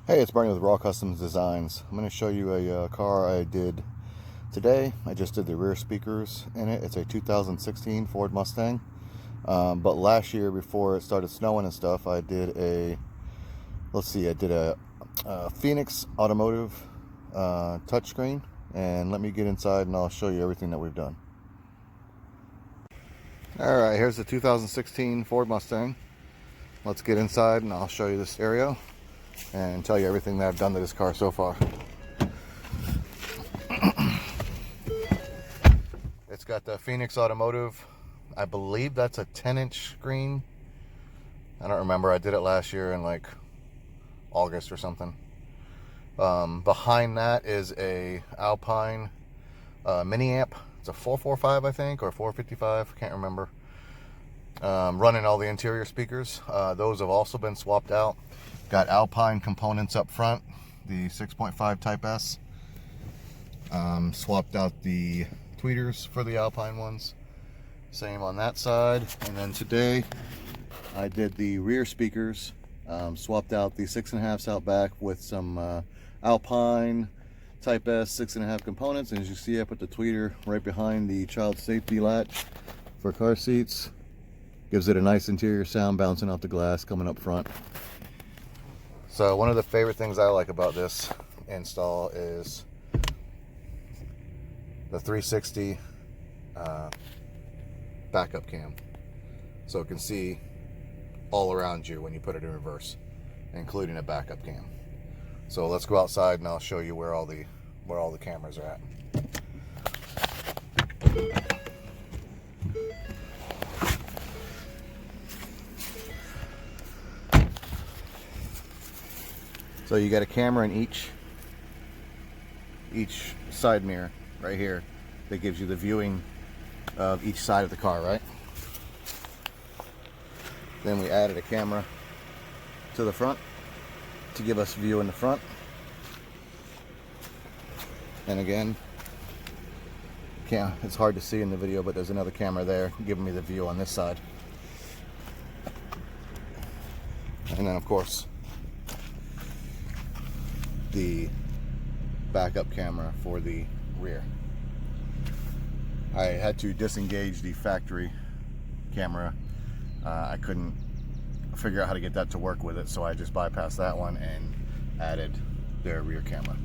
Hey, it's Bernie with Raw Customs Designs. I'm going to show you a car I did today. I just did the rear speakers in it. It's a 2016 Ford Mustang. But last year, before it started snowing and stuff, I did a Phoenix Automotive touchscreen. And let me get inside and I'll show you everything that we've done. Alright, here's the 2016 Ford Mustang. Let's get inside and I'll show you the stereo and tell you everything that I've done to this car so far. It's got the Phoenix Automotive. I believe that's a 10-inch screen. I don't remember. I did it last year in like August or something. Behind that is a Alpine mini amp. It's a 445, I think, or 455. Can't remember. Running all the interior speakers. Those have also been swapped out. Got Alpine components up front, the 6.5 Type S. Swapped out the tweeters for the Alpine ones. Same on that side. And then today I did the rear speakers. Swapped out the 6.5s out back with some Alpine Type S 6.5 components. And as you see, I put the tweeter right behind the child safety latch for car seats. Gives it a nice interior sound bouncing off the glass coming up front. So one of the favorite things I like about this install is the 360 backup cam. So it can see all around you when you put it in reverse, including a backup cam. So let's go outside and I'll show you where all the cameras are at. So you got a camera in each side mirror right here that gives you the viewing of each side of the car, right? Then we added a camera to the front to give us view in the front. And again, it's hard to see in the video, but there's another camera there giving me the view on this side. And then of course the backup camera for the rear. I had to disengage the factory camera. I couldn't figure out how to get that to work with it, so I just bypassed that one and added their rear camera.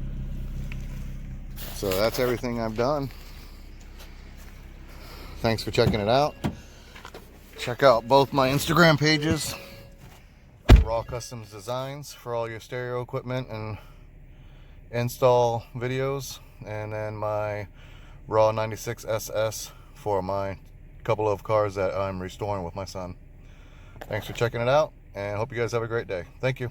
So that's everything I've done. Thanks for checking it out. Check out both my Instagram pages, Raw Customs Designs, for all your stereo equipment and install videos, and then my Raw 96 SS for my couple of cars that I'm restoring with my son. Thanks for checking it out, and hope you guys have a great day. Thank you.